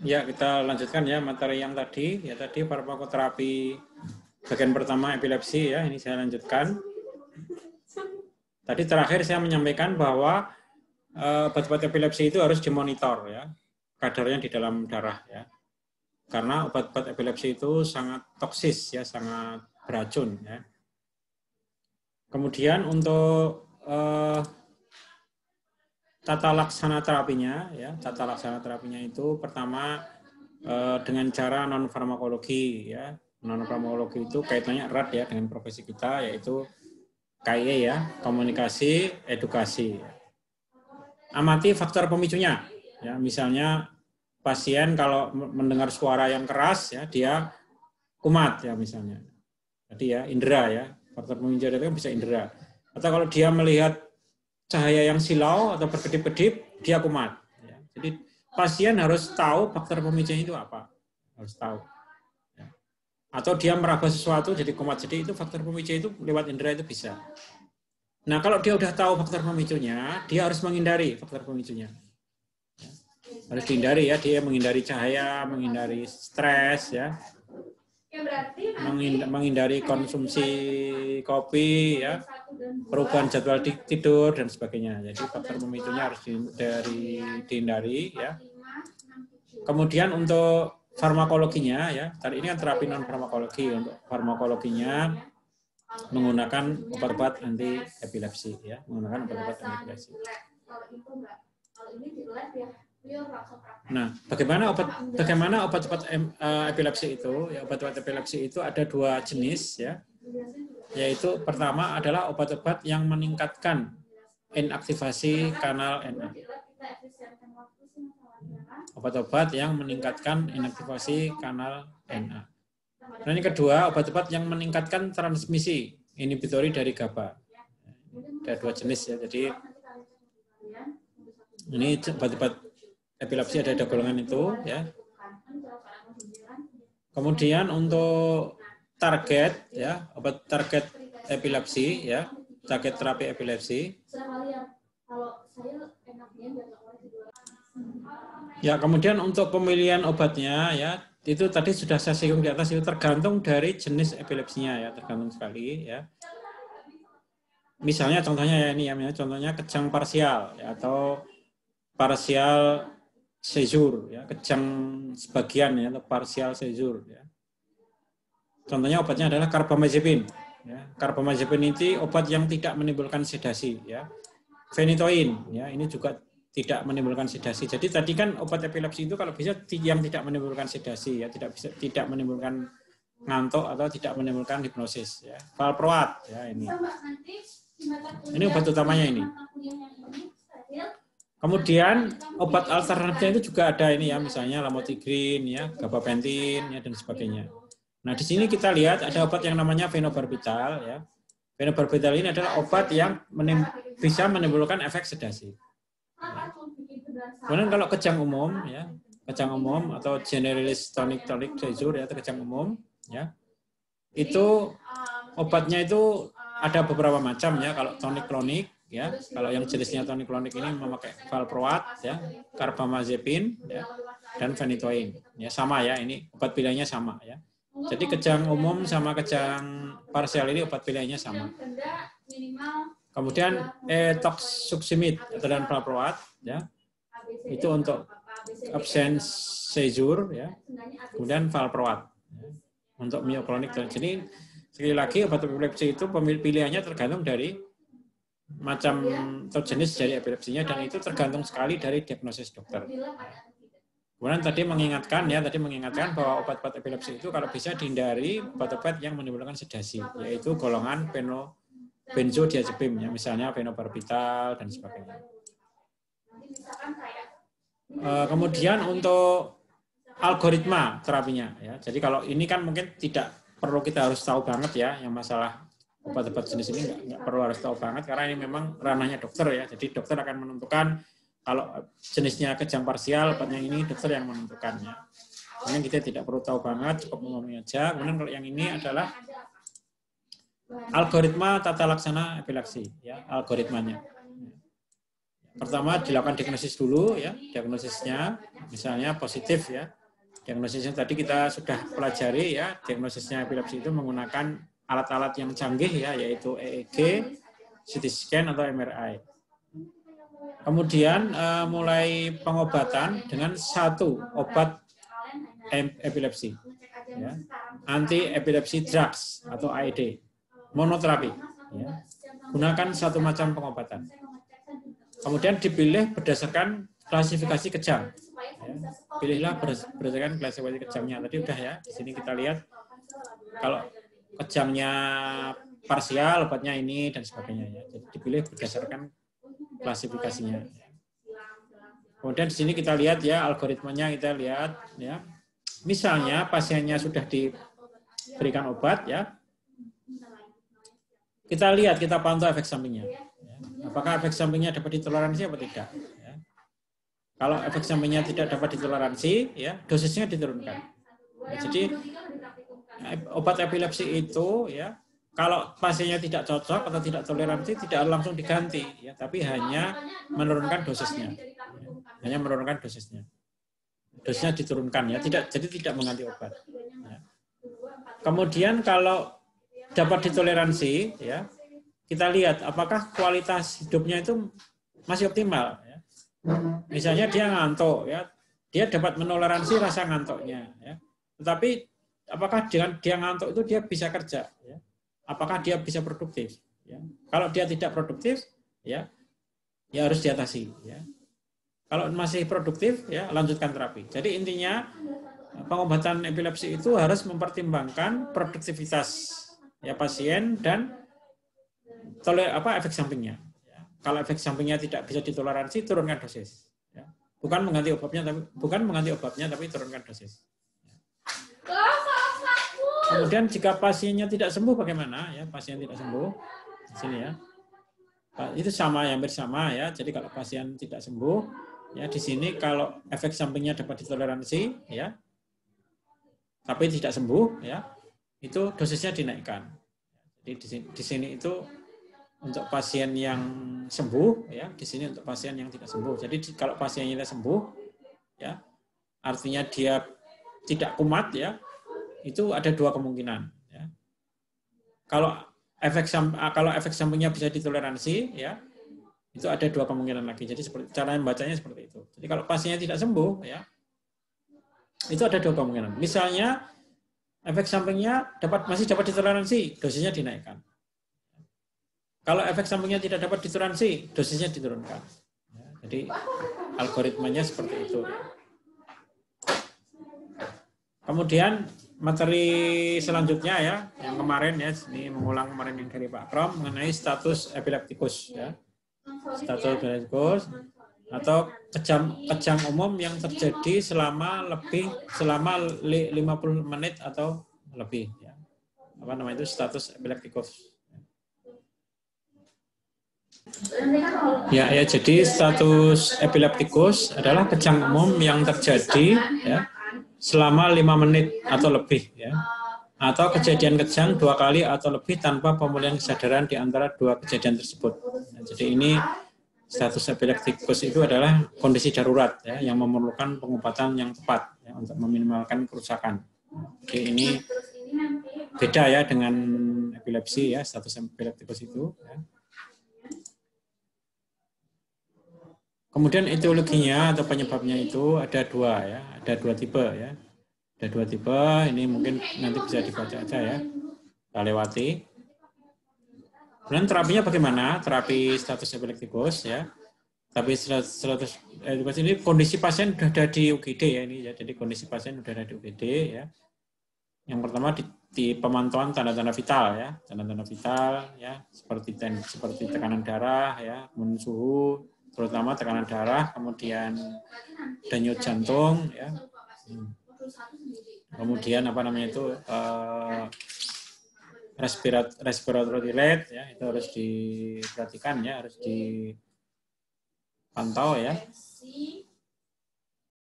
Ya, kita lanjutkan ya materi yang tadi. Ya, tadi farmakoterapi bagian pertama epilepsi ya. Ini saya lanjutkan. Tadi terakhir saya menyampaikan bahwa obat-obat epilepsi itu harus dimonitor ya, kadarnya di dalam darah ya. Karena obat-obat epilepsi itu sangat toksis ya, sangat beracun ya. Kemudian untuk tata laksana terapinya ya, tata laksana terapinya itu pertama dengan cara non farmakologi ya. Non farmakologi itu kaitannya erat ya dengan profesi kita, yaitu KIE ya, komunikasi, edukasi. Amati faktor pemicunya ya, misalnya pasien kalau mendengar suara yang keras ya dia kumat ya misalnya. Jadi ya indera ya, faktor pemicu itu bisa indera. Atau kalau dia melihat cahaya yang silau atau berkedip-kedip, dia kumat. Ya. Jadi pasien harus tahu faktor pemicunya itu apa, harus tahu. Ya. Atau dia meraba sesuatu jadi kumat, jadi itu faktor pemicu itu lewat indera itu bisa. Nah kalau dia udah tahu faktor pemicunya, dia harus menghindari faktor pemicunya. Ya. Harus dihindari ya, dia menghindari cahaya, menghindari stres ya. Menghindari konsumsi kopi ya, perubahan jadwal tidur dan sebagainya. Jadi faktor pemicunya harus dihindari ya. Kemudian untuk farmakologinya ya, tadi ini kan terapi non farmakologi. Untuk farmakologinya menggunakan obat-obat anti epilepsi ya, menggunakan obat-obat anti epilepsi. Nah, bagaimana obat-obat epilepsi itu? Ya, obat-obat epilepsi itu ada dua jenis ya. Yaitu pertama adalah obat-obat yang meningkatkan inaktivasi kanal NA. Obat-obat yang meningkatkan inaktivasi kanal NA. Dan yang kedua, obat-obat yang meningkatkan transmisi inhibitori dari GABA. Ada dua jenis ya. Jadi ini obat-obat epilepsi ada golongan itu ya. Kemudian untuk target ya, obat target epilepsi ya, target terapi epilepsi. Ya, kemudian untuk pemilihan obatnya ya, itu tadi sudah saya singgung di atas, itu tergantung dari jenis epilepsinya ya, tergantung sekali ya. Misalnya contohnya ya ini ya, contohnya kejang parsial ya, atau parsial seizure ya, kejang sebagian ya, atau parsial seizure ya. Contohnya obatnya adalah carbamazepine ya. Carbamazepine ini obat yang tidak menimbulkan sedasi ya. Phenytoin ya, ini juga tidak menimbulkan sedasi. Jadi tadi kan obat epilepsi itu kalau bisa yang tidak menimbulkan sedasi ya, tidak menimbulkan ngantuk atau tidak menimbulkan hipnosis ya. Valproat ya ini. Ini obat utamanya ini. Kemudian obat alternatifnya itu juga ada ini ya, misalnya lamotrigine ya, gabapentin ya dan sebagainya. Nah, di sini kita lihat ada obat yang namanya phenobarbital ya. Phenobarbital ini adalah obat yang bisa menimbulkan efek sedasi. Ya. Kemudian kalau kejang umum ya, kejang umum atau generalis tonic seizure ya, atau kejang umum ya. Itu obatnya itu ada beberapa macam ya, kalau tonik klonik ya, kalau yang jenisnya tonik klonik ini memakai valproat ya, carbamazepine ya, dan phenytoin ya, sama ya, ini obat pilihannya sama ya. Jadi kejang umum sama kejang parsial ini obat pilihannya sama. Kemudian etoxsuccinimab dan valproat ya, itu untuk absence seizure ya, kemudian valproat ya, untuk myoclonic. Jadi sekali lagi obat epilepsi itu pilihannya tergantung dari macam atau jenis dari epilepsinya, dan itu tergantung sekali dari diagnosis dokter. Kemudian tadi mengingatkan bahwa obat-obat epilepsi itu kalau bisa dihindari obat-obat yang menimbulkan sedasi, yaitu golongan benzodiazepam ya, misalnya phenobarbital dan sebagainya. Kemudian untuk algoritma terapinya ya. Jadi kalau ini kan mungkin tidak perlu kita harus tahu banget ya, yang masalah obat-obat jenis ini nggak perlu harus tahu banget karena ini memang ranahnya dokter ya. Jadi dokter akan menentukan kalau jenisnya kejang parsial, obatnya ini dokter yang menentukannya. Kemudian kita tidak perlu tahu banget, cukup memahami aja. Kemudian kalau yang ini adalah algoritma tata laksana epilepsi ya, algoritmanya. pertama dilakukan diagnosis dulu ya, diagnosisnya misalnya positif ya. Diagnosisnya tadi kita sudah pelajari ya, diagnosisnya epilepsi itu menggunakan alat-alat yang canggih ya, yaitu EEG, CT scan atau MRI. Kemudian mulai pengobatan dengan satu obat epilepsi, ya. Anti epilepsi drugs atau AED, monoterapi. Ya. Gunakan satu macam pengobatan. Kemudian dipilih berdasarkan klasifikasi kejang. Ya. Pilihlah berdasarkan klasifikasi kejangnya. Tadi udah ya. Di sini kita lihat kalau kejangnya parsial, obatnya ini dan sebagainya. Ya. Jadi dipilih berdasarkan klasifikasinya. Kemudian di sini kita lihat ya algoritmanya, kita lihat ya. Misalnya pasiennya sudah diberikan obat ya. Kita lihat, kita pantau efek sampingnya. Apakah efek sampingnya dapat ditoleransi atau tidak? Ya. Kalau efek sampingnya tidak dapat ditoleransi, ya dosisnya diturunkan. Ya, jadi obat epilepsi itu, ya kalau pasiennya tidak cocok atau tidak toleransi, tidak langsung diganti, ya, tapi hanya menurunkan dosisnya. Ya, hanya menurunkan dosisnya. Dosisnya diturunkan, ya, jadi tidak mengganti obat. Ya. Kemudian kalau dapat ditoleransi, ya. Kita lihat apakah kualitas hidupnya itu masih optimal. Ya. Misalnya dia ngantuk, ya, dia dapat menoleransi rasa ngantuknya. Ya. Tetapi apakah dengan dia ngantuk itu dia bisa kerja? Ya. Apakah dia bisa produktif? Ya. Kalau dia tidak produktif, ya harus diatasi. Ya. Kalau masih produktif, ya lanjutkan terapi. Jadi intinya pengobatan epilepsi itu harus mempertimbangkan produktivitas ya pasien dan efek sampingnya. Ya. Kalau efek sampingnya tidak bisa ditoleransi, turunkan dosis. Ya. Bukan mengganti obatnya, tapi turunkan dosis. Ya. Kemudian jika pasiennya tidak sembuh, bagaimana? Ya, pasien tidak sembuh, di sini ya. Itu sama, hampir sama ya. Jadi kalau pasien tidak sembuh, ya di sini kalau efek sampingnya dapat ditoleransi, ya, tapi tidak sembuh, ya, itu dosisnya dinaikkan. Jadi di sini itu untuk pasien yang sembuh, ya, di sini untuk pasien yang tidak sembuh. Jadi kalau pasiennya tidak sembuh, ya, artinya dia tidak kumat, ya, itu ada dua kemungkinan. Ya. Kalau efek sampingnya bisa ditoleransi, ya, itu ada dua kemungkinan lagi. Jadi cara membacanya seperti itu. Jadi kalau pasiennya tidak sembuh, ya, itu ada dua kemungkinan. Misalnya efek sampingnya masih dapat ditoleransi, dosisnya dinaikkan. Kalau efek sampingnya tidak dapat ditoleransi, dosisnya diturunkan. Ya, jadi algoritmanya seperti itu. Kemudian materi selanjutnya ya, yang kemarin ya, ini mengulang kemarin yang dari Pak Krom mengenai status epileptikus ya. Status epileptikus atau kejang umum yang terjadi selama 50 menit atau lebih ya. Apa namanya itu status epileptikus. Ya, jadi status epileptikus adalah kejang umum yang terjadi ya, selama 5 menit atau lebih ya. Atau kejadian kejang 2 kali atau lebih tanpa pemulihan kesadaran di antara 2 kejadian tersebut. Nah, jadi ini status epileptikus itu adalah kondisi darurat ya, yang memerlukan pengobatan yang tepat ya, untuk meminimalkan kerusakan. Jadi ini beda ya dengan epilepsi ya, status epileptikus itu ya. Kemudian etiologinya atau penyebabnya itu ada 2 ya, ada 2 tipe ya. Ada 2 tipe, ini mungkin nanti bisa dibaca aja ya. Kita lewati. Kemudian terapinya bagaimana? Terapi status epileptikus ya. Tapi status epileptikus ini kondisi pasien sudah ada di UGD ya ini ya. Jadi kondisi pasien sudah ada di UGD ya. Yang pertama di pemantauan tanda-tanda vital ya, tanda-tanda vital ya, seperti tekanan darah ya, kemudian suhu, terutama tekanan darah, kemudian denyut jantung, ya. Kemudian apa namanya itu respiratory rate, ya, itu harus diperhatikan ya, harus dipantau ya.